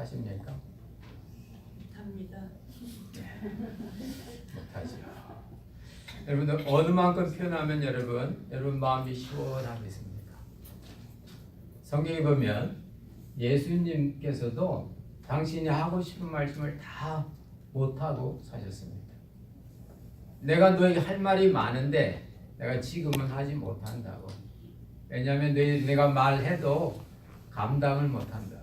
못하십니까? 못합니다. 못하죠. 여러분들 어느 만큼 표현하면 여러분 마음이 시원하겠습니까? 성경에 보면 예수님께서도 당신이 하고 싶은 말씀을 다 못하고 사셨습니다. 내가 너에게 할 말이 많은데 내가 지금은 하지 못한다고. 왜냐하면 내가 말해도 감당을 못한다고.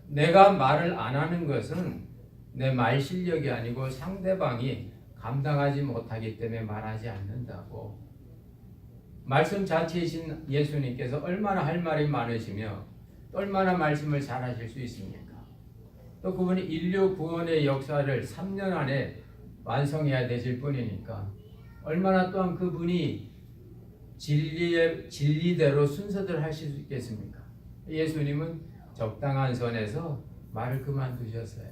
내가 말을 안 하는 것은 내 말 실력이 아니고 상대방이 감당하지 못하기 때문에 말하지 않는다고. 말씀 자체이신 예수님께서 얼마나 할 말이 많으시며 얼마나 말씀을 잘하실 수 있습니까? 또 그분이 인류 구원의 역사를 3년 안에 완성해야 되실 분이니까 얼마나 또한 그분이 진리대로 순서대로 하실 수 있겠습니까? 예수님은 적당한 선에서 말을 그만두셨어요.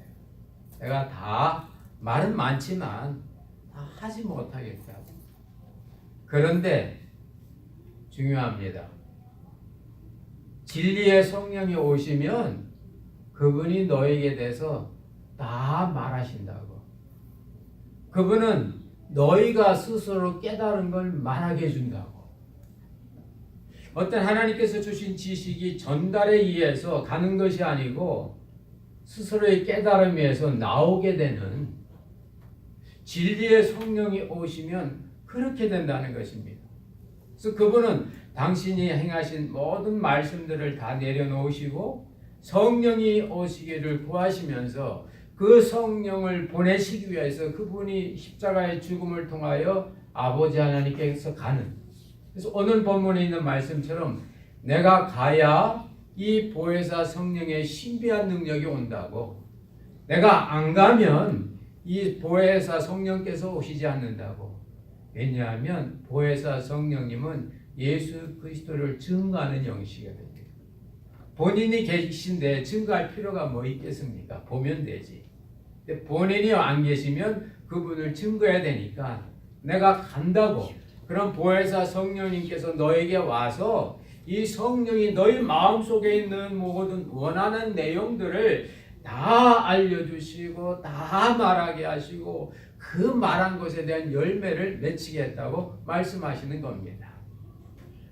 내가 다 말은 많지만 다 하지 못하겠다고. 그런데 중요합니다. 진리의 성령이 오시면 그분이 너에게 대해서 다 말하신다고. 그분은 너희가 스스로 깨달은 걸 말하게 해준다고. 어떤 하나님께서 주신 지식이 전달에 의해서 가는 것이 아니고 스스로의 깨달음에서 나오게 되는 진리의 성령이 오시면 그렇게 된다는 것입니다. 그래서 그분은 당신이 행하신 모든 말씀들을 다 내려놓으시고 성령이 오시기를 구하시면서 그 성령을 보내시기 위해서 그분이 십자가의 죽음을 통하여 아버지 하나님께서 가는. 그래서 오늘 본문에 있는 말씀처럼 내가 가야 이 보혜사 성령의 신비한 능력이 온다고. 내가 안 가면 이 보혜사 성령께서 오시지 않는다고. 왜냐하면 보혜사 성령님은 예수 그리스도를 증거하는 영이시거든요. 본인이 계신데 증거할 필요가 뭐 있겠습니까? 보면 되지. 근데 본인이 안 계시면 그분을 증거해야 되니까 내가 간다고. 그럼 보혜사 성령님께서 너에게 와서 이 성령이 너희 마음속에 있는 모든 원하는 내용들을 다 알려주시고 다 말하게 하시고 그 말한 것에 대한 열매를 맺히게 했다고 말씀하시는 겁니다.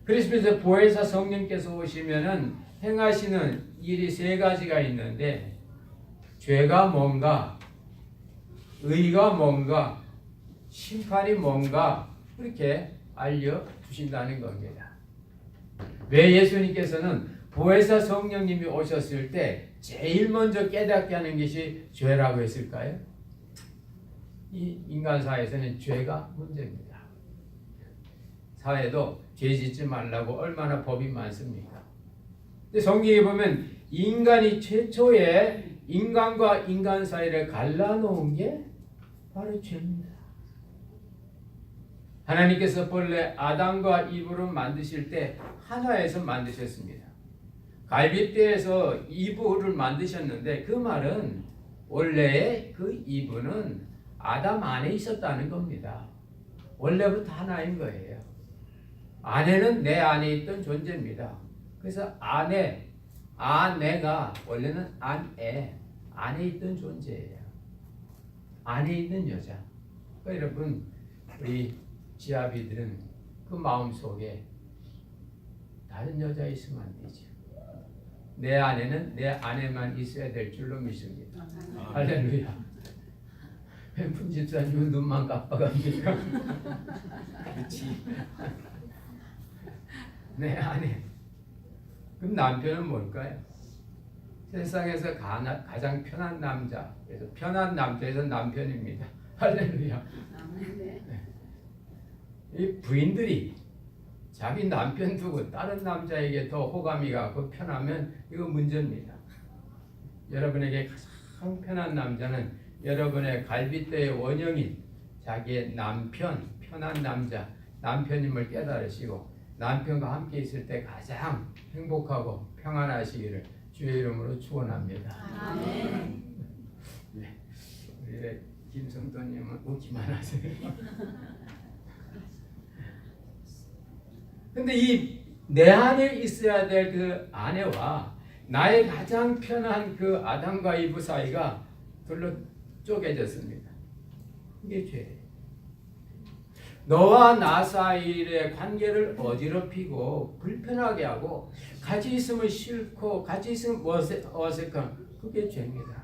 그래서 보혜사 성령께서 오시면은 행하시는 일이 세 가지가 있는데 죄가 뭔가, 의가 뭔가, 심판이 뭔가 그렇게 알려주신다는 겁니다. 왜 예수님께서는 보혜사 성령님이 오셨을 때 제일 먼저 깨닫게 하는 것이 죄라고 했을까요? 이 인간 사회에서는 죄가 문제입니다. 사회도 죄 짓지 말라고 얼마나 법이 많습니까? 근데 성경에 보면 인간이 최초에 인간과 인간 사이를 갈라놓은 게 바로 죄입니다. 하나님께서 본래 아담과 이브를 만드실 때 하나에서 만드셨습니다. 갈빗대에서 이브를 만드셨는데 그 말은 원래 그 이브는 아담 안에 있었다는 겁니다. 원래부터 하나인 거예요. 아내는 내 안에 있던 존재입니다. 그래서 아내가 원래는 안에 있던 존재예요. 안에 있는 여자. 그러니까 여러분 우리 지아비들은 그 마음속에 다른 여자 있으면 안 되죠. 내 안에는 내 아내만 있어야 될 줄로 믿습니다. 할렐루야. 횡품 집사님은 눈만 깜빡합니까? 그렇지. 내 아내. 그럼 남편은 뭘까요? 세상에서 가장 편한 남자. 그래서 편한 남자에서 남편입니다. 할렐루야. 네. 이 부인들이 자기 남편 두고 다른 남자에게 더 호감이 가고 편하면 이거 문제입니다. 여러분에게 가장 편한 남자는 여러분의 갈빗대의 원형인 자기의 남편, 편한 남자, 남편임을 깨달으시고 남편과 함께 있을 때 가장 행복하고 평안하시기를 주의 이름으로 축원합니다. 아멘. 네. 우리 김성도님은 웃기만 하세요. 근데 이 내 안에 있어야 될 그 아내와 나의 가장 편한 그 아담과 이브 사이가 둘로 쪼개졌습니다. 이게 죄예요. 너와 나 사이의 관계를 어지럽히고 불편하게 하고 같이 있으면 싫고 같이 있으면 어색한 그게 죄입니다.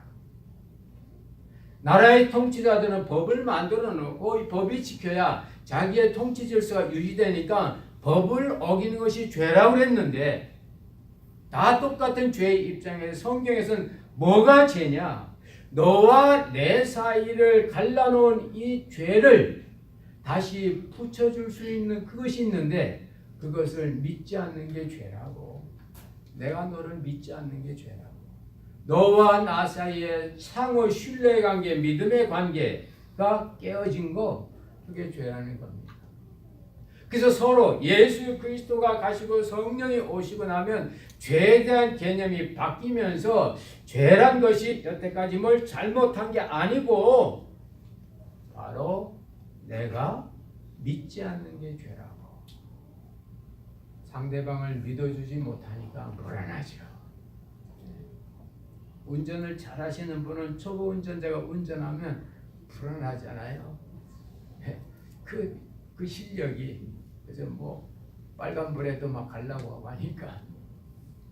나라의 통치자들은 법을 만들어 놓고 이 법이 지켜야 자기의 통치 질서가 유지되니까 법을 어기는 것이 죄라고 그랬는데 다 똑같은 죄의 입장에서 성경에서는 뭐가 죄냐? 너와 내 사이를 갈라놓은 이 죄를 다시 붙여줄 수 있는 그것이 있는데 그것을 믿지 않는 게 죄라고. 내가 너를 믿지 않는 게 죄라고. 너와 나 사이에 상호 신뢰의 관계, 믿음의 관계가 깨어진 거 그게 죄라는 겁니다. 그래서 서로 예수 그리스도가 가시고 성령이 오시고 나면 죄에 대한 개념이 바뀌면서 죄란 것이 여태까지 뭘 잘못한 게 아니고 바로 내가 믿지 않는 게 죄라고. 상대방을 믿어주지 못하니까 불안하죠. 운전을 잘하시는 분은 초보 운전자가 운전하면 불안하잖아요. 그 실력이 그래서 뭐 빨간불에도 막 가려고 하고 하니까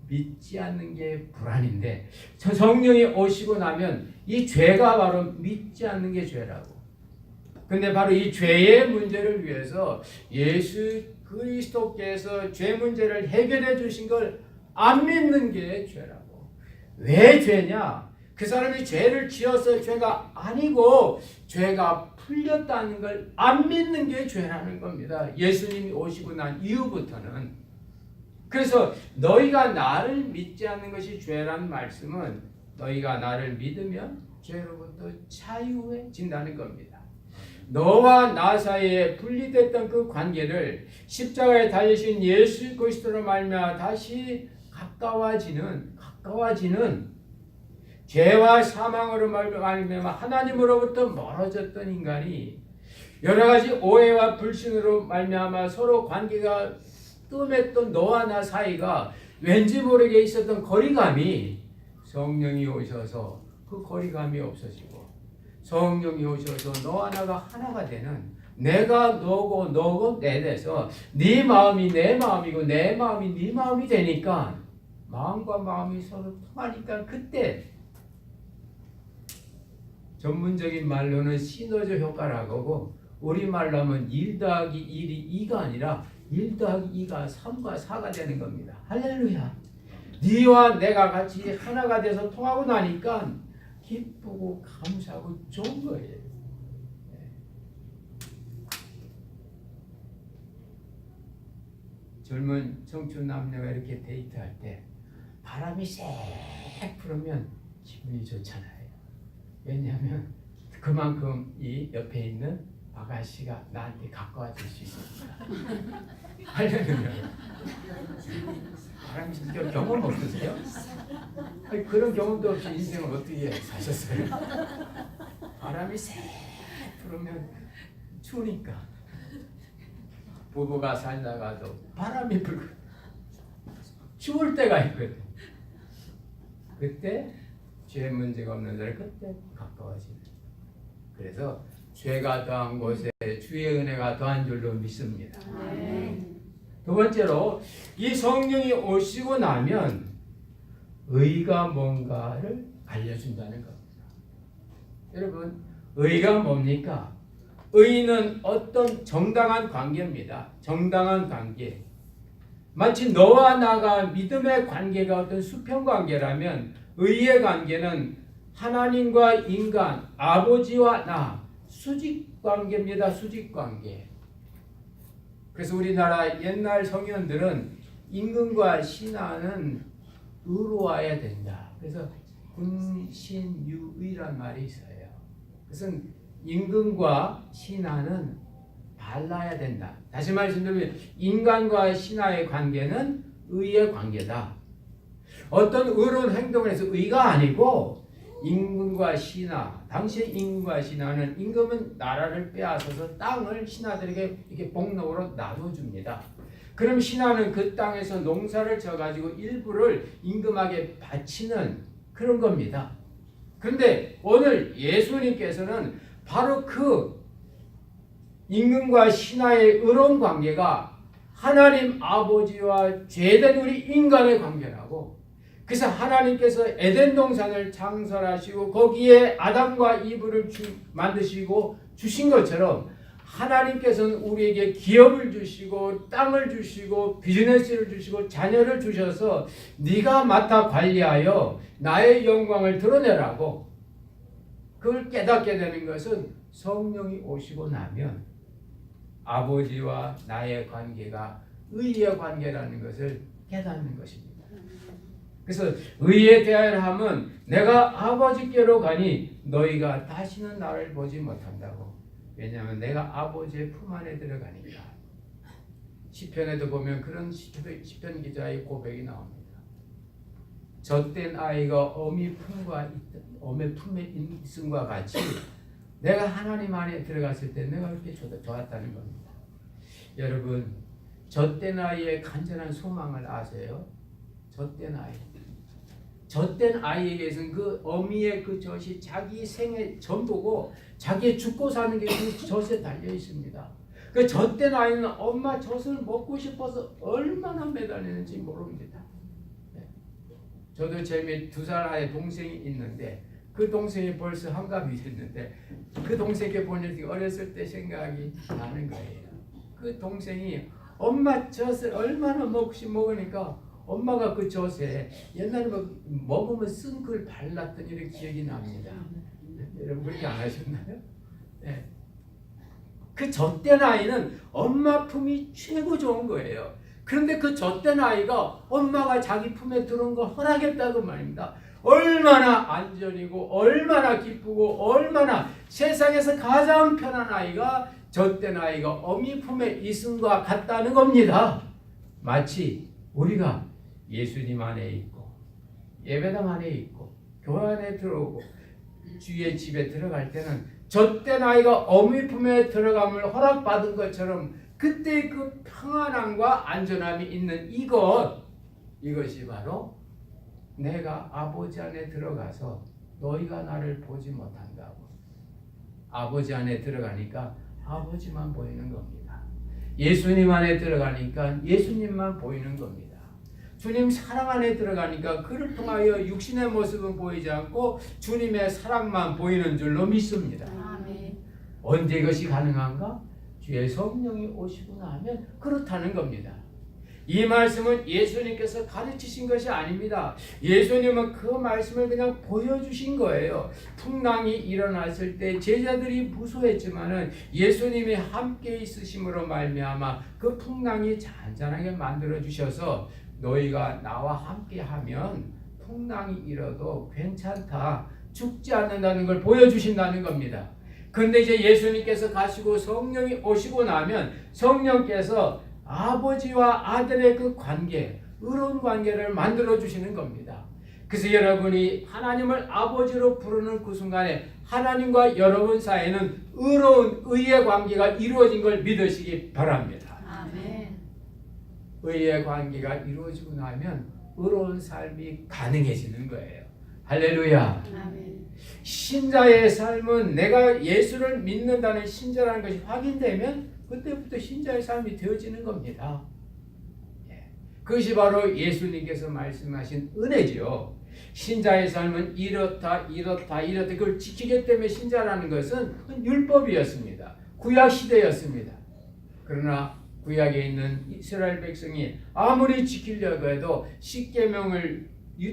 믿지 않는 게 불안인데 성령이 오시고 나면 이 죄가 바로 믿지 않는 게 죄라고. 근데 바로 이 죄의 문제를 위해서 예수 그리스도께서 죄 문제를 해결해 주신 걸 안 믿는 게 죄라고. 왜 죄냐? 그 사람이 죄를 지어서 죄가 아니고 죄가 풀렸다는 걸 안 믿는 게 죄라는 겁니다. 예수님이 오시고 난 이후부터는. 그래서 너희가 나를 믿지 않는 것이 죄라는 말씀은 너희가 나를 믿으면 죄로부터 자유해진다는 겁니다. 너와 나 사이에 분리됐던 그 관계를 십자가에 달리신 예수 그리스도로 말미암아 다시 가까워지는 죄와 사망으로 말미암아 하나님으로부터 멀어졌던 인간이 여러 가지 오해와 불신으로 말미암아 서로 관계가 뜸했던 너와 나 사이가 왠지 모르게 있었던 거리감이 성령이 오셔서 그 거리감이 없어지고 성령이 오셔서 너와 나가 하나가 되는 내가 너고 너고 내 돼서 네 마음이 내 마음이고 내 마음이 네 마음이 되니까 마음과 마음이 서로 통하니까 그때 전문적인 말로는 시너지 효과라고 하고 우리말로 하면 1 더하기 1이 2가 아니라 1 더하기 2가 3과 4가 되는 겁니다. 할렐루야. 네와 내가 같이 하나가 돼서 통하고 나니까 기쁘고 감사하고 좋은 거예요. 젊은 청춘 남녀가 이렇게 데이트할 때 바람이 쌕 불으면 기분이 좋잖아요. 왜냐하면 그만큼 이 옆에 있는 아가씨가 나한테 가까워질 수 있으니까. 할렐루야. 바람이 진짜 경험 없으세요? 아니, 그런 경험도 없이 인생을 어떻게 사셨어요? 바람이 쌕 불으면 추우니까. 부부가 살다가도 바람이 불고 추울 때가 있거든. 그때 죄 문제가 없는 자를 그때 가까워지는. 그래서 죄가 더한 곳에 주의 은혜가 더한 줄로 믿습니다. 두 번째로 이 성령이 오시고 나면 의가 뭔가를 알려준다는 겁니다. 여러분 의가 뭡니까? 의는 어떤 정당한 관계입니다. 정당한 관계. 마치 너와 나가 믿음의 관계가 어떤 수평 관계라면 의의 관계는 하나님과 인간, 아버지와 나, 수직 관계입니다. 수직 관계. 그래서 우리나라 옛날 성현들은 임금과 신하는 의로워야 된다. 그래서 군신유의란 말이 있어요. 그것은 임금과 신하는 달라야 된다. 다시 말씀드리면 인간과 신하의 관계는 의의 관계다. 어떤 의로운 행동을 해서 의가 아니고 임금과 신하, 당시의 임금과 신하는 임금은 나라를 빼앗아서 땅을 신하들에게 이렇게 복록으로 나눠줍니다. 그럼 신하는 그 땅에서 농사를 져가지고 일부를 임금에게 바치는 그런 겁니다. 그런데 오늘 예수님께서는 바로 그 임금과 신하의 의로운 관계가 하나님 아버지와 죄된 우리 인간의 관계라고, 그래서 하나님께서 에덴 동산을 창설하시고 거기에 아담과 이브를 만드시고 주신 것처럼 하나님께서는 우리에게 기업을 주시고 땅을 주시고 비즈니스를 주시고 자녀를 주셔서 네가 맡아 관리하여 나의 영광을 드러내라고, 그걸 깨닫게 되는 것은 성령이 오시고 나면 아버지와 나의 관계가 의의 관계라는 것을 깨닫는 것입니다. 그래서 의에 대하여 하면 내가 아버지께로 가니 너희가 다시는 나를 보지 못한다고. 왜냐하면 내가 아버지의 품 안에 들어가니까. 시편에도 보면 그런 시편 기자의 고백이 나옵니다. 젖된 아이가 어미 품에 있음과 같이 내가 하나님 안에 들어갔을 때 내가 그렇게 좋았다는 겁니다. 여러분, 젖된 아이의 간절한 소망을 아세요? 젖된 아이. 젖된 아이에게서는 그 어미의 그 젖이 자기 생의 전부고 자기의 죽고 사는 게 그 젖에 달려 있습니다. 그 젖된 아이는 엄마 젖을 먹고 싶어서 얼마나 매달리는지 모릅니다. 저도 제 2살 아이 동생이 있는데 그 동생이 벌써 한갑이 됐는데 그 동생께 보니까 어렸을 때 생각이 나는 거예요. 그 동생이 엄마 젖을 얼마나 먹으니까 엄마가 그 젖에 옛날에 먹으면 쓴 걸 발랐던 이런 기억이 납니다. 여러분 그렇게 안 하셨나요? 네. 그 젖된 아이는 엄마 품이 최고 좋은 거예요. 그런데 그 젖된 아이가 엄마가 자기 품에 들어온 걸 허락했다고 말입니다. 얼마나 안전이고 얼마나 기쁘고 얼마나 세상에서 가장 편한 아이가 젖된 아이가 어미 품에 있음과 같다는 겁니다. 마치 우리가 예수님 안에 있고 예배당 안에 있고 교회 안에 들어오고 주의 집에 들어갈 때는 젖된 아이가 어미 품에 들어감을 허락받은 것처럼 그때 그 평안함과 안전함이 있는 이것이 바로 내가 아버지 안에 들어가서 너희가 나를 보지 못한다고. 아버지 안에 들어가니까 아버지만 보이는 겁니다. 예수님 안에 들어가니까 예수님만 보이는 겁니다. 주님 사랑 안에 들어가니까 그를 통하여 육신의 모습은 보이지 않고 주님의 사랑만 보이는 줄로 믿습니다. 아멘. 언제 이것이 가능한가? 주의 성령이 오시고 나면 그렇다는 겁니다. 이 말씀은 예수님께서 가르치신 것이 아닙니다. 예수님은 그 말씀을 그냥 보여주신 거예요. 풍랑이 일어났을 때 제자들이 무서워했지만은 예수님이 함께 있으심으로 말미암아 그 풍랑이 잔잔하게 만들어 주셔서 너희가 나와 함께 하면 풍랑이 일어도 괜찮다, 죽지 않는다는 걸 보여주신다는 겁니다. 그런데 이제 예수님께서 가시고 성령이 오시고 나면 성령께서 아버지와 아들의 그 관계, 의로운 관계를 만들어 주시는 겁니다. 그래서 여러분이 하나님을 아버지로 부르는 그 순간에 하나님과 여러분 사이에는 의로운 의의 관계가 이루어진 걸 믿으시기 바랍니다. 아멘. 의의 관계가 이루어지고 나면 의로운 삶이 가능해지는 거예요. 할렐루야. 아멘. 신자의 삶은 내가 예수를 믿는다는 신자라는 것이 확인되면 그때부터 신자의 삶이 되어지는 겁니다. 그것이 바로 예수님께서 말씀하신 은혜지요. 신자의 삶은 이렇다 그걸 지키기 때문에 신자라는 것은 율법이었습니다. 구약 시대였습니다. 그러나 구약에 있는 이스라엘 백성이 아무리 지키려고 해도 십계명을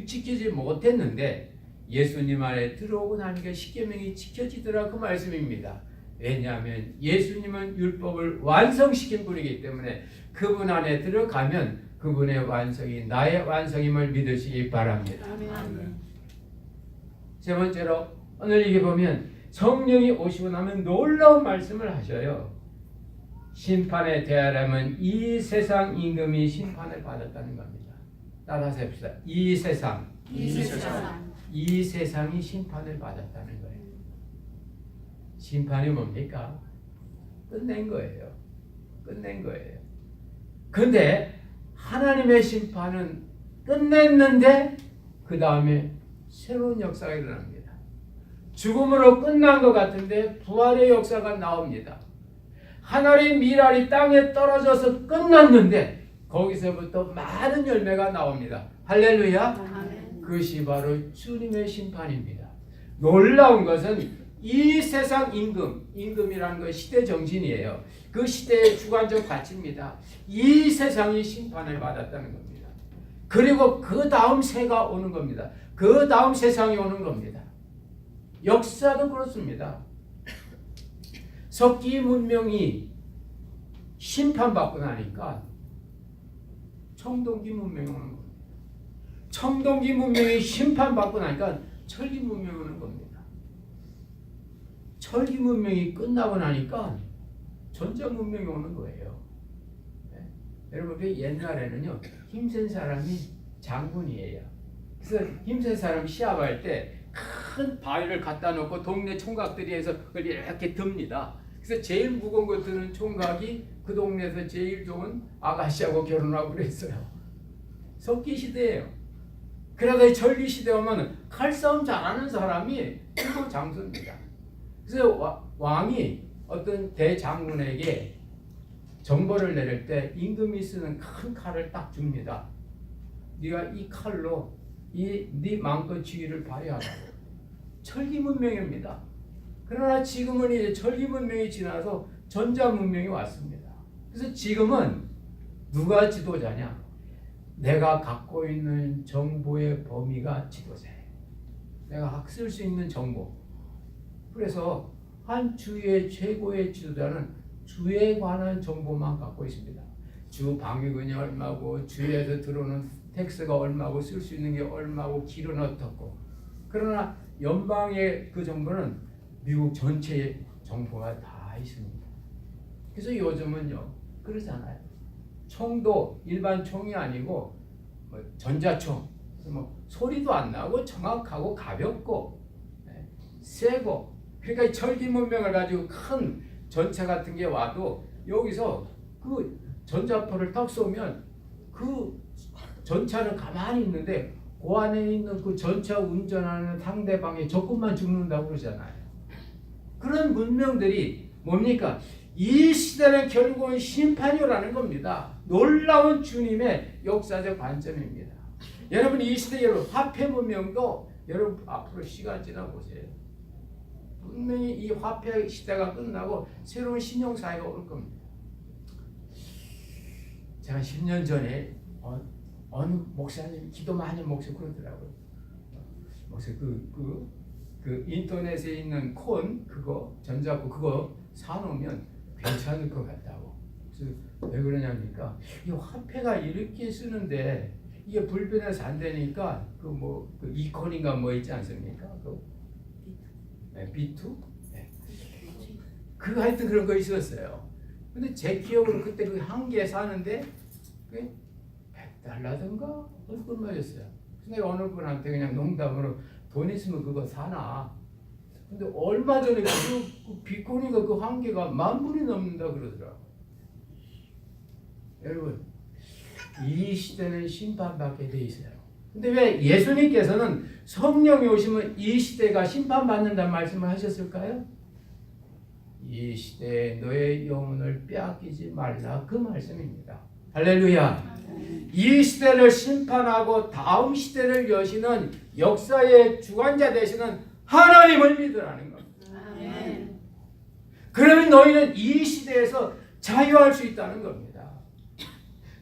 지키지 못했는데 예수님 안에 들어오고 나니까 십계명이 지켜지더라, 그 말씀입니다. 왜냐하면 예수님은 율법을 완성시킨 분이기 때문에 그분 안에 들어가면 그분의 완성이 나의 완성임을 믿으시기 바랍니다. 아멘. 세 번째로 오늘 이게 보면 성령이 오시고 나면 놀라운 말씀을 하셔요. 심판에 대하려면 이 세상 임금이 심판을 받았다는 겁니다. 따라서 해봅시다. 이 세상이 심판을 받았다는 거예요. 심판이 뭡니까? 끝낸 거예요. 근데 하나님의 심판은 끝냈는데 그 다음에 새로운 역사가 일어납니다. 죽음으로 끝난 것 같은데 부활의 역사가 나옵니다. 하늘의 밀알이 땅에 떨어져서 끝났는데 거기서부터 많은 열매가 나옵니다. 할렐루야. 그것이 바로 주님의 심판입니다. 놀라운 것은 이 세상 임금이라는 건 시대 정신이에요. 그 시대의 주관적 가치입니다. 이 세상이 심판을 받았다는 겁니다. 그리고 그 다음 세가 오는 겁니다. 그 다음 세상이 오는 겁니다. 역사도 그렇습니다. 석기 문명이 심판받고 나니까 청동기 문명이 오는 겁니다. 청동기 문명이 심판받고 나니까 철기 문명이 오는 겁니다. 철기 문명이 끝나고 나니까 전자 문명이 오는 거예요. 네? 여러분 그 옛날에는요 힘센 사람이 장군이에요. 그래서 힘센 사람 시합할 때 큰 바위를 갖다 놓고 동네 총각들이 해서 그걸 이렇게 듭니다. 그래서 제일 무거운 거 드는 총각이 그 동네에서 제일 좋은 아가씨하고 결혼하고 그랬어요. 석기 시대예요. 그러다 철기 시대 오면 칼싸움 잘하는 사람이 최고 장수입니다. 그래서 왕이 어떤 대장군에게 정보를 내릴 때 임금이 쓰는 큰 칼을 딱 줍니다. 네가 이 칼로 네 마음껏 지위를 발휘하라고. 철기 문명입니다. 그러나 지금은 이제 철기 문명이 지나서 전자 문명이 왔습니다. 그래서 지금은 누가 지도자냐? 내가 갖고 있는 정보의 범위가 지도자예요. 내가 쓸 수 있는 정보. 그래서 한 주의 최고의 지도자는 주에 관한 정보만 갖고 있습니다. 주 방위군이 얼마고 주에서 들어오는 텍스가 얼마고 쓸 수 있는 게 얼마고 길은 어떻고. 그러나 연방의 그 정보는 미국 전체의 정보가 다 있습니다. 그래서 요즘은요 그러잖아요. 총도 일반 총이 아니고 뭐 전자총, 뭐 소리도 안 나고 정확하고 가볍고 세고. 그러니까 철기 문명을 가지고 큰 전차 같은 게 와도 여기서 그 전자포를 딱 쏘면 그 전차는 가만히 있는데 그 안에 있는 그 전차 운전하는 상대방의 적군만 죽는다고 그러잖아요. 그런 문명들이 뭡니까? 이 시대는 결국은 심판이라는 겁니다. 놀라운 주님의 역사적 관점입니다. 여러분 이 시대 여러분 화폐 문명도 여러분 앞으로 시간 지나 보세요. 분명히 이 화폐 시대가 끝나고 새로운 신용사회가 올 겁니다. 제가 10년 전에 어느 목사님이 기도 많이 하는 목사 그러더라고요. 목사 그 인터넷에 있는 콘 그거 전자코 그거 사놓으면 괜찮을 것 같다고. 그래서 왜 그러냐니까 이 화폐가 이렇게 쓰는데 이게 불편해서 안 되니까 그 이콘인가 뭐 있지 않습니까? B2? 네. 그 하여튼 그런 거 있었어요. 근데 제 기억으로 그때 그 한 개 사는데 그게 $100든가 얼마였어요. 근데 어느 분한테 그냥 농담으로 돈 있으면 그거 사나. 근데 얼마 전에 그 비코니가 그 한 개가 10,000불이 넘는다 그러더라고. 여러분 이 시대는 심판받게 돼 있어요. 근데 왜 예수님께서는 성령이 오시면 이 시대가 심판받는다는 말씀을 하셨을까요? 이 시대에 너의 영혼을 빼앗기지 말라 그 말씀입니다. 할렐루야. 이 시대를 심판하고 다음 시대를 여시는 역사의 주관자 되시는 하나님을 믿으라는 겁니다. 아멘. 그러면 너희는 이 시대에서 자유할 수 있다는 겁니다.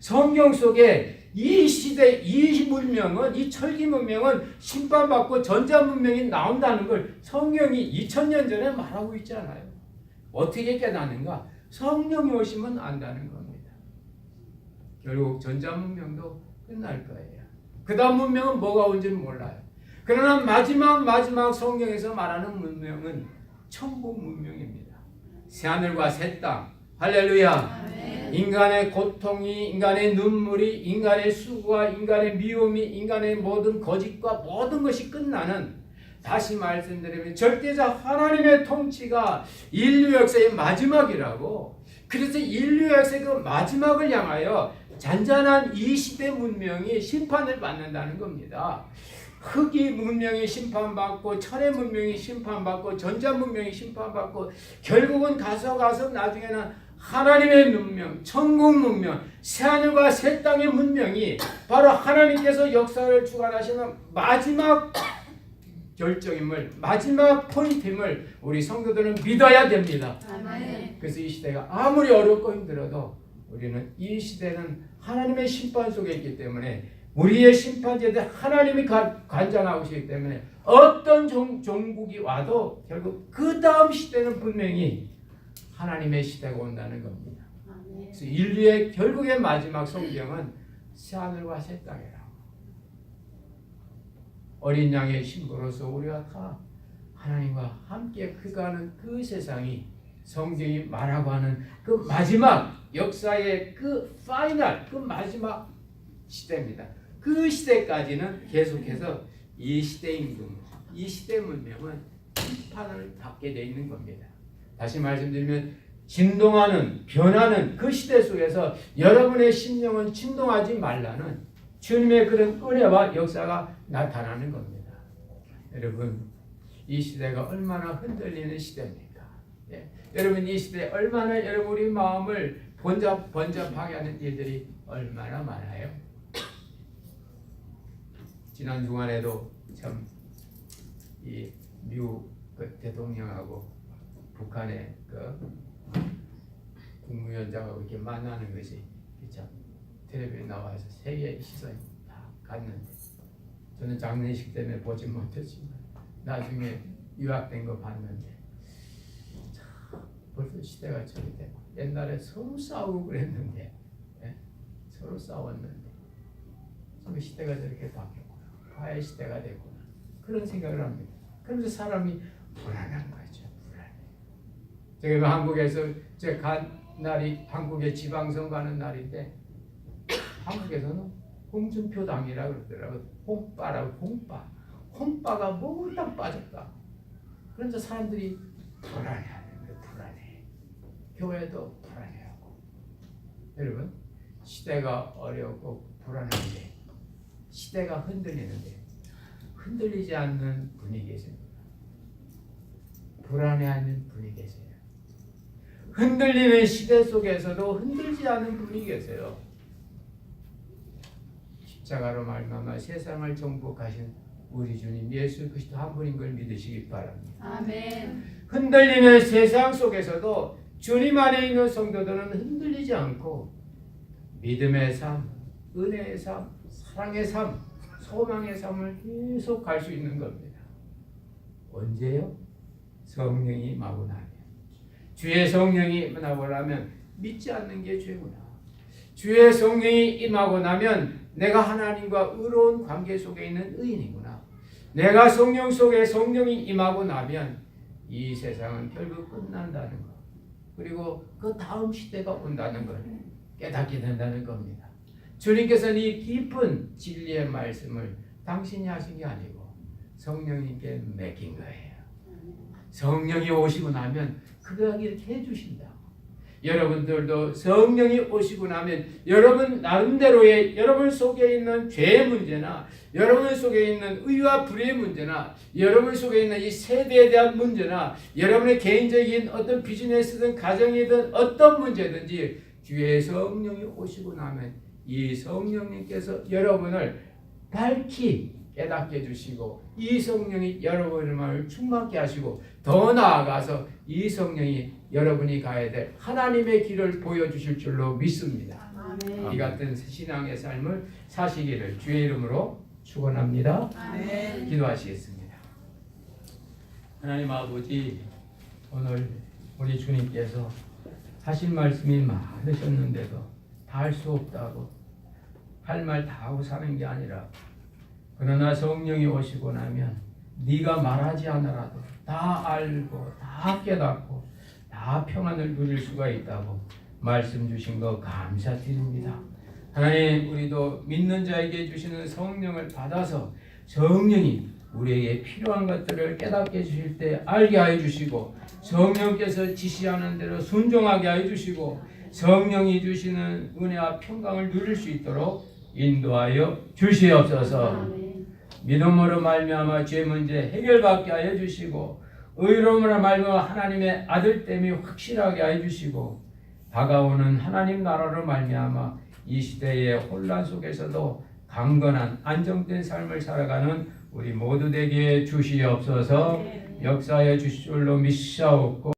성경 속에 이 시대, 이 문명은, 이 철기 문명은 심판받고 전자 문명이 나온다는 걸 성경이 2000년 전에 말하고 있잖아요. 어떻게 깨닫는가? 성령이 오시면 안다는 겁니다. 결국 전자 문명도 끝날 거예요. 그 다음 문명은 뭐가 온지는 몰라요. 그러나 마지막 성경에서 말하는 문명은 천국 문명입니다. 새하늘과 새 땅, 할렐루야. 아멘. 인간의 고통이, 인간의 눈물이, 인간의 수고와 인간의 미움이, 인간의 모든 거짓과 모든 것이 끝나는, 다시 말씀드리면 절대자 하나님의 통치가 인류 역사의 마지막이라고. 그래서 인류 역사의 그 마지막을 향하여 잔잔한 이 시대 문명이 심판을 받는다는 겁니다. 흑이 문명이 심판받고 철의 문명이 심판받고 전자 문명이 심판받고 결국은 가서 나중에는 하나님의 문명, 천국 문명, 새하늘과 새 땅의 문명이 바로 하나님께서 역사를 주관하시는 마지막 결정임을, 마지막 포인트임을 우리 성도들은 믿어야 됩니다. 아멘. 그래서 이 시대가 아무리 어렵고 힘들어도 우리는 이 시대는 하나님의 심판 속에 있기 때문에 우리의 심판제들 하나님이 관장하고 계시기 때문에 어떤 종국이 와도 결국 그 다음 시대는 분명히 하나님의 시대가 온다는 겁니다. 그래서 인류의 결국의 마지막 성경은 새하늘과 새 땅이라고. 어린 양의 신부로서 우리가 다 하나님과 함께 그가는 그 세상이 성경이 말하고 하는 그 마지막 역사의 그 파이널, 그 마지막 시대입니다. 그 시대까지는 계속해서 이 시대 임금, 이 시대 문명은 심판을 받게 되어 있는 겁니다. 다시 말씀드리면 진동하는, 변하는 그 시대 속에서 여러분의 심령은 진동하지 말라는 주님의 그런 은혜와 역사가 나타나는 겁니다. 여러분, 이 시대가 얼마나 흔들리는 시대입니까? 예. 여러분, 이 시대에 얼마나 여러분 우리 마음을 번잡하게 하는 일들이 얼마나 많아요? 지난 주간에도 참 이 미국 그 대통령하고 북한의 그 국무위원장하고 이렇게 만나는 것이 참 텔레비전에 나와서 세계의 시선이 다 갔는데 저는 장례식 때문에 보지 못했지만 나중에 유학된 거 봤는데 참 벌써 시대가 저리 되고 옛날에 서로 싸우고 그랬는데 서로 싸웠는데 지금 시대가 저렇게 바뀌었구나. 화해 시대가 됐구나. 그런 생각을 합니다. 그러면서 사람이 불안한 거죠. 불안해. 제가 한국에서 제가 간 날이 한국의 지방선 가는 날인데 한국에서는 홍준표 당이라고 그러더라고요. 홍빠라고 홍빠가 몽땅 빠졌다. 그래서 사람들이 불안해하는 거예요. 불안해. 교회도 불안해하고. 여러분 시대가 어렵고 불안한데 시대가 흔들리는데 흔들리지 않는 분이 계십니다. 불안해하는 분이 계세요. 흔들리는 시대 속에서도 흔들지 않는 분이 계세요. 십자가로 말미암아 세상을 정복하신 우리 주님 예수 그리스도 한 분인 걸 믿으시기 바랍니다. 아멘. 흔들리는 세상 속에서도 주님 안에 있는 성도들은 흔들리지 않고 믿음의 삶, 은혜의 삶, 사랑의 삶, 소망의 삶을 계속 갈 수 있는 겁니다. 언제요? 성령이 임하고 나면. 주의 성령이 임하고 나면 믿지 않는 게 죄구나. 주의 성령이 임하고 나면 내가 하나님과 의로운 관계 속에 있는 의인이구나. 내가 성령 속에 성령이 임하고 나면 이 세상은 결국 끝난다는 것. 그리고 그 다음 시대가 온다는 걸 깨닫게 된다는 겁니다. 주님께서는 이 깊은 진리의 말씀을 당신이 하신 게 아니고 성령님께 맡긴 거예요. 성령이 오시고 나면 그가 이렇게 해주신다. 여러분들도 성령이 오시고 나면 여러분 나름대로의 여러분 속에 있는 죄의 문제나 여러분 속에 있는 의와 불의의 문제나 여러분 속에 있는 이 세대에 대한 문제나 여러분의 개인적인 어떤 비즈니스든 가정이든 어떤 문제든지 주의 성령이 오시고 나면 이 성령님께서 여러분을 밝히 깨닫게 해주시고 이 성령이 여러분의 마음을 충만케 하시고 더 나아가서 이 성령이 여러분이 가야 될 하나님의 길을 보여주실 줄로 믿습니다. 아멘. 이 같은 신앙의 삶을 사시기를 주의 이름으로 축원합니다. 아멘. 기도하시겠습니다. 하나님 아버지, 오늘 우리 주님께서 하신 말씀이 많으셨는데도 다 할 수 없다고 할 말 다 하고 사는 게 아니라 그러나 성령이 오시고 나면 네가 말하지 않아라도 다 알고 다 깨닫고 다 평안을 누릴 수가 있다고 말씀 주신 거 감사드립니다. 하나님, 우리도 믿는 자에게 주시는 성령을 받아서 성령이 우리에게 필요한 것들을 깨닫게 해주실 때 알게 하여 주시고 성령께서 지시하는 대로 순종하게 하여 주시고 성령이 주시는 은혜와 평강을 누릴 수 있도록 인도하여 주시옵소서. 믿음으로 말미암아 죄 문제 해결받게 하여 주시고 의로움으로 말미암아 하나님의 아들됨이 확실하게 하여 주시고 다가오는 하나님 나라로 말미암아 이 시대의 혼란 속에서도 강건한 안정된 삶을 살아가는 우리 모두 되게 주시옵소서. 역사해 주실 줄로 믿사옵고